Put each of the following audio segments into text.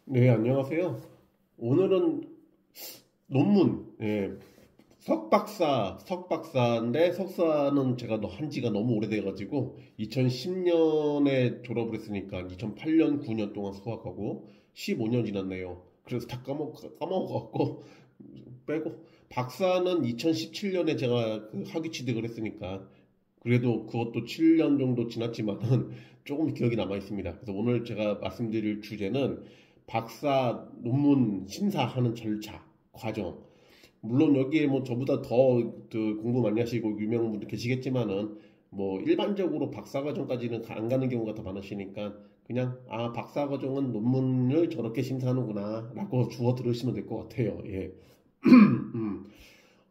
네, 안녕하세요. 오늘은 논문, 석박사인데 석사는 제가 한 지가 너무 오래돼가지고 2010년에 졸업을 했으니까 2008년, 9년 동안 수학하고 15년 지났네요. 그래서 다 까먹어갖고 빼고 박사는 2017년에 제가 그 학위 취득을 했으니까 그래도 그것도 7년 정도 지났지만은 조금 기억이 남아 있습니다. 그래서 오늘 제가 말씀드릴 주제는 박사 논문 심사하는 절차, 과정. 물론 여기에 뭐 저보다 더그 공부 많이 하시고 유명한 분들 계시겠지만은 뭐 일반적으로 박사 과정까지는 안 가는 경우가 더 많으시니까 그냥 박사 과정은 논문을 저렇게 심사하는구나라고 주워 들으시면 될 것 같아요. 예.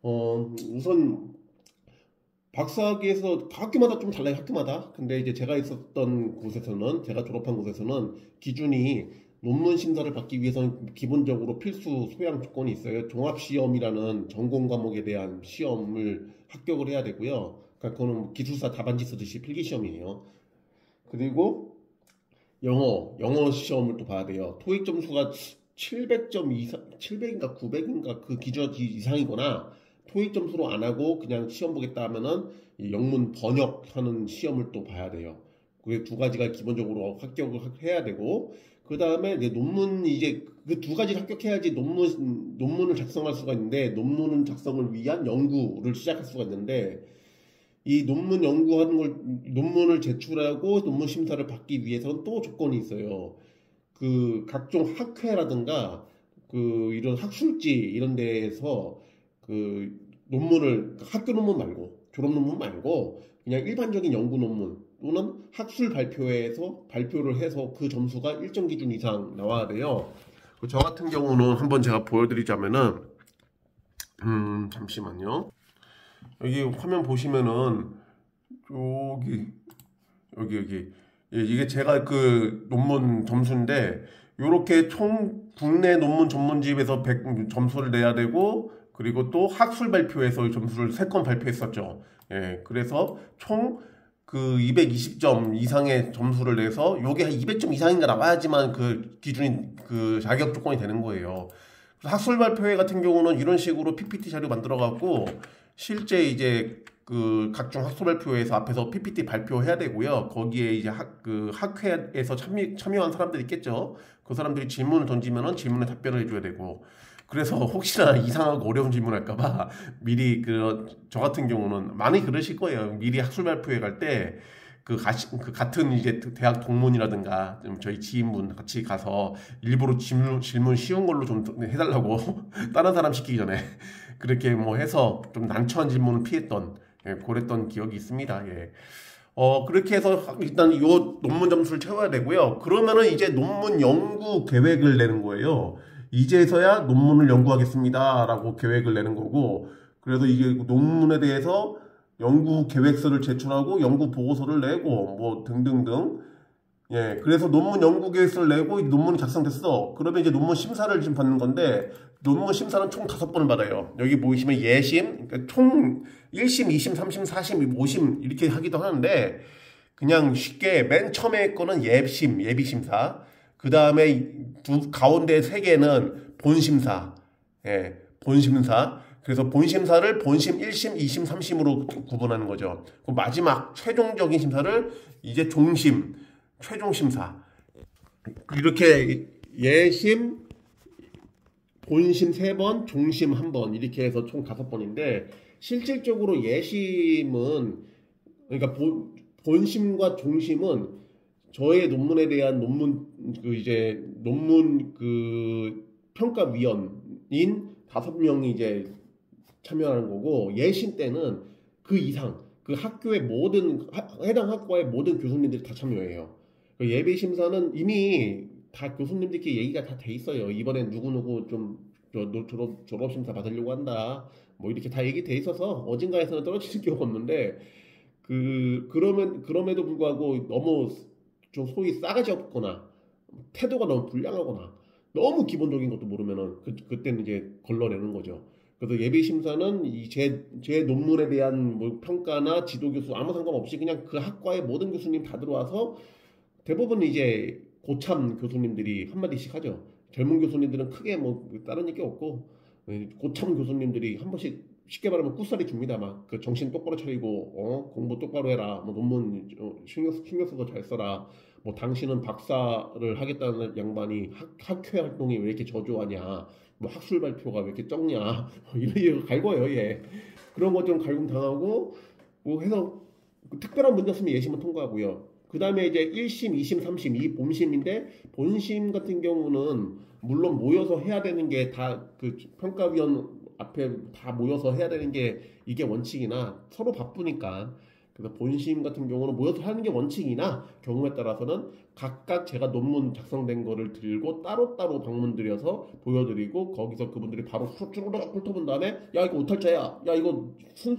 우선 박사학위에서 학교마다 좀 달라요, 학교마다. 근데 이제 제가 있었던 곳에서는, 제가 졸업한 곳에서는 기준이 논문 심사를 받기 위해서는 기본적으로 필수 소양 조건이 있어요. 종합시험이라는 전공 과목에 대한 시험을 합격을 해야 되고요. 그러니까 그거는 기술사 답안지 쓰듯이 필기시험이에요. 그리고 영어 시험을 또 봐야 돼요. 토익 점수가 700점 이상, 700인가 900인가 그 기준 이상이거나 토익 점수로 안 하고 그냥 시험 보겠다 하면은 이 영문 번역하는 시험을 또 봐야 돼요. 그 두 가지가 기본적으로 합격을 해야 되고 그 다음에 이제 논문 이제 그 두 가지를 합격해야지 논문을 작성할 수가 있는데 논문 작성을 위한 연구를 시작할 수가 있는데 이 논문 연구하는 걸 논문을 제출하고 논문 심사를 받기 위해서는 또 조건이 있어요. 그 각종 학회라든가 그 이런 학술지 이런 데에서 그 논문을 학교 논문 말고 졸업 논문 말고 그냥 일반적인 연구 논문 또는 학술 발표회에서 발표를 해서 그 점수가 일정 기준 이상 나와야 돼요. 저 같은 경우는 한번 제가 보여드리자면은 잠시만요. 여기 화면 보시면은 여기 여기 예, 이게 제가 그 논문 점수인데 요렇게 총 국내 논문 전문집에서 100 점수를 내야 되고 그리고 또 학술 발표에서 점수를 3건 발표했었죠. 예, 그래서 총 그 220점 이상의 점수를 내서 요게 한 200점 이상인가 나와야지만 그 기준이 그 자격 조건이 되는 거예요. 그래서 학술 발표회 같은 경우는 이런 식으로 PPT 자료 만들어 갖고 실제 이제 그 각종 학술 발표회에서 앞에서 PPT 발표해야 되고요. 거기에 이제 그 학회에서 참여한 사람들이 있겠죠. 그 사람들이 질문을 던지면은 질문에 답변을 해줘야 되고. 그래서 혹시나 이상하고 어려운 질문할까봐 미리 저 같은 경우는 많이 그러실 거예요. 미리 학술 발표회 갈 때 그 같은 이제 대학 동문이라든가 좀 저희 지인분 같이 가서 일부러 질문 쉬운 걸로 좀 해달라고 다른 사람 시키기 전에 그렇게 뭐 해서 좀 난처한 질문을 피했던 그랬던 기억이 있습니다. 예. 그렇게 해서 일단 요 논문 점수를 채워야 되고요. 그러면은 이제 논문 연구 계획을 내는 거예요. 이제서야 논문을 연구하겠습니다. 라고 계획을 내는 거고, 그래서 이게 논문에 대해서 연구 계획서를 제출하고 연구 보고서를 내고 뭐 등등등. 예, 그래서 논문 연구 계획서를 내고 논문이 작성됐어. 그러면 이제 논문 심사를 지금 받는 건데 논문 심사는 총 5번을 받아요. 여기 보시면 예심, 그러니까 총 1심, 2심, 3심, 4심, 5심 이렇게 하기도 하는데 그냥 쉽게 맨 처음에 거는 예비 심사. 그 다음에 가운데 3개는 본심사. 예, 본심사. 그래서 본심사를 본심 1심, 2심, 3심으로 구분하는 거죠. 그 마지막 최종적인 심사를 이제 종심, 최종 심사. 이렇게 예심, 본심 3번, 종심 1번 이렇게 해서 총 5번인데 실질적으로 예심은 그러니까 본심과 종심은 저의 논문에 대한 논문 그 평가위원인 5명이 이제 참여하는 거고 예심 때는 그 이상 그 학교의 해당 학과의 모든 교수님들이 다 참여해요. 그 예비 심사는 이미 다 교수님들끼리 얘기가 다 돼 있어요. 이번엔 누구누구 좀 졸업 심사 받으려고 한다. 뭐 이렇게 다 얘기 돼 있어서 어딘가에서는 떨어지는 경우가 없는데 그럼에도 불구하고 너무 좀 소위 싸가지 없거나 태도가 너무 불량하거나 너무 기본적인 것도 모르면은 그때는 이제 걸러내는 거죠. 그래서 예비 심사는 제 논문에 대한 뭐 평가나 지도 교수 아무 상관없이 그냥 그 학과의 모든 교수님 다 들어와서 대부분 이제 고참 교수님들이 한마디씩 하죠. 젊은 교수님들은 크게 뭐 다른 얘기 없고 고참 교수님들이 한 번씩 쉽게 말하면 꾸사리 줍니다. 막 그 정신 똑바로 차리고 공부 똑바로 해라. 뭐 논문 신경 써서 잘 써라. 뭐 당신은 박사를 하겠다는 양반이 학회 활동이 왜 이렇게 저조하냐. 뭐 학술 발표가 왜 이렇게 적냐. 이런 얘기 갈고요. 예. 그런 것 좀 갈굼 당하고 뭐 해서 특별한 문제 없으면 예심은 통과하고요. 그 다음에 이제 1심, 2심, 3심 이 본심인데 본심 같은 경우는 물론 모여서 해야 되는 게 다 그 평가위원 앞에 다 모여서 해야 되는 게 이게 원칙이나 서로 바쁘니까 그래서 본심 같은 경우는 모여서 하는 게 원칙이나 경우에 따라서는 각각 제가 논문 작성된 거를 들고 따로따로 방문 드려서 보여드리고 거기서 그분들이 바로 쭈르륵 훑어본 다음에 야 이거 오탈자야 야 이거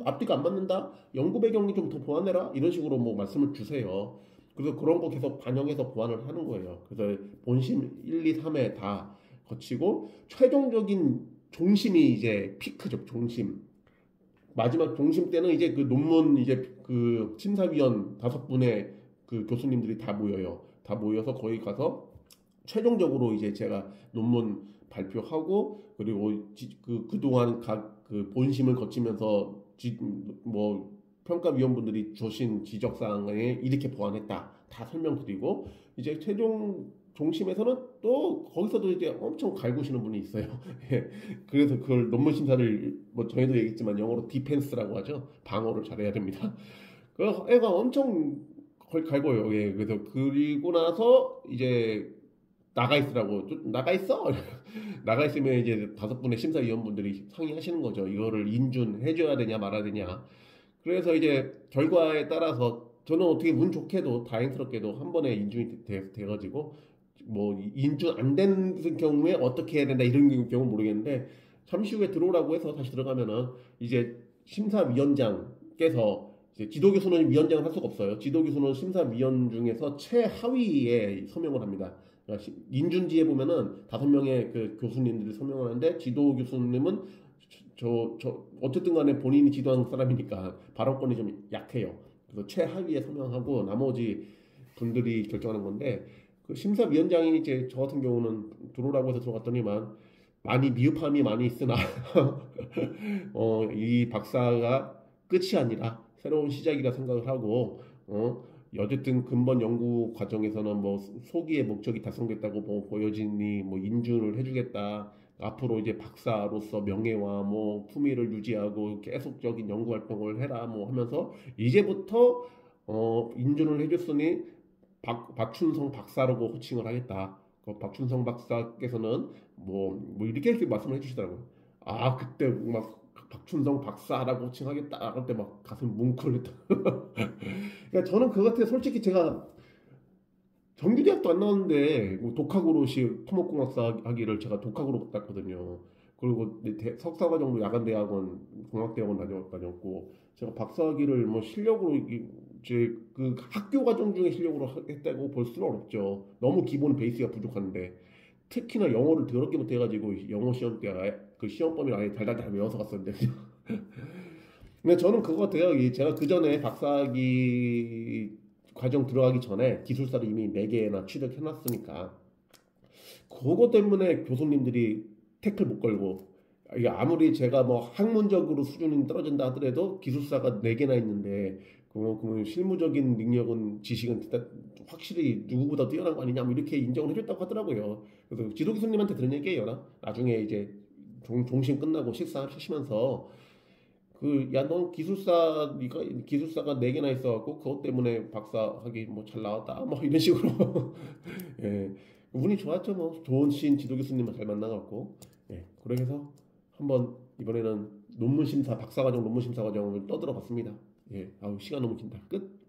앞뒤가 안 맞는다 연구 배경이 좀 더 보완해라 이런 식으로 뭐 말씀을 주세요. 그래서 그런 거 계속 반영해서 보완을 하는 거예요. 그래서 본심 1, 2, 3회 다 거치고 최종적인 종심이 이제 피크죠. 종심. 마지막 종심 때는 이제 그 논문 이제 그 심사위원 5분의 그 교수님들이 다 모여요. 다 모여서 거기 가서 최종적으로 이제 제가 논문 발표하고 그리고 그동안 각 그 본심을 거치면서 뭐 평가위원분들이 주신 지적사항에 이렇게 보완했다. 다 설명드리고 이제 최종 종심에서는 또 거기서도 이제 엄청 갈구시는 분이 있어요. 예. 그래서 그걸 논문 심사를 뭐 전에도 얘기했지만 영어로 디펜스라고 하죠. 방어를 잘해야 됩니다. 그 애가 엄청 갈고요. 예. 그래서 그리고 나서 이제 나가 있으라고 나가 있어 나가 있으면 이제 5분의 심사위원분들이 상의하시는 거죠. 이거를 인준해줘야 되냐 말아야 되냐. 그래서 이제 결과에 따라서 저는 어떻게 운 좋게도 다행스럽게도 한 번에 인준이 돼가지고 뭐 인준 안 된 경우에 어떻게 해야 된다 이런 경우 모르겠는데 잠시 후에 들어오라고 해서 다시 들어가면은 이제 심사위원장께서 이제 지도교수는 위원장을 할 수가 없어요. 지도교수는 심사위원 중에서 최하위에 서명을 합니다. 그러니까 인준지에 보면은 5명의 그 교수님들이 서명을 하는데 지도교수님은 어쨌든 간에 본인이 지도하는 사람이니까 발언권이 좀 약해요. 그래서 최하위에 서명하고 나머지 분들이 결정하는 건데 그 심사위원장이 이제 저 같은 경우는 들어오라고 해서 들어갔더니만 많이 미흡함이 많이 있으나 이 박사가 끝이 아니라 새로운 시작이라 생각을 하고 어쨌든 근본 연구 과정에서는 뭐 소기의 목적이 달성됐다고 뭐 보여지니 뭐 인준을 해주겠다. 앞으로 이제 박사로서 명예와 뭐 품위를 유지하고 계속적인 연구 활동을 해라 뭐 하면서 이제부터 인준을 해줬으니 박춘성 박사라고 호칭을 하겠다. 그 박춘성 박사께서는 뭐 이렇게 말씀을 해주시더라고요. 아 그때 막 박춘성 박사라고 호칭하겠다. 그때 막 가슴 뭉클했다. 그러니까 저는 그것 같아요. 솔직히 제가 정규대학도 안 나왔는데 뭐 독학으로시 토목공학사 하기를 제가 독학으로 땄거든요. 그리고 석사과정도 야간대학원 공학대학원 다녔고 제가 박사학위를 뭐 실력으로 이제 그 학교 과정 중에 실력으로 했다고 볼 수는 없죠. 너무 기본 베이스가 부족한데 특히나 영어를 더럽게 못해가지고 영어 시험 때 그 시험 범위를 아예 달달달 외워서 갔었는데 근데 저는 그거 같아요. 제가 그 전에 박사학위 과정 들어가기 전에 기술사를 이미 4개나 취득해놨으니까 그거 때문에 교수님들이 태클 못 걸고 이게 아무리 제가 뭐 학문적으로 수준이 떨어진다 하더라도 기술사가 4개나 있는데 그러면 실무적인 능력은 지식은 확실히 누구보다 뛰어난 거 아니냐 뭐 이렇게 인정을 해줬다고 하더라고요. 그래서 지도 교수님한테 들은 얘기예요. 나중에 이제 종신 끝나고 식사하시면서 넌 기술사가 4개나 있어갖고 그것 때문에 박사학위 뭐 잘 나왔다 뭐 이런 식으로 예 운이 좋았죠. 뭐 좋은 지도 교수님을 잘 만나갖고 예 그렇게 해서 한번 이번에는 박사과정 논문 심사 과정을 떠들어 봤습니다. 예 아우 시간 너무 긴다. 끝.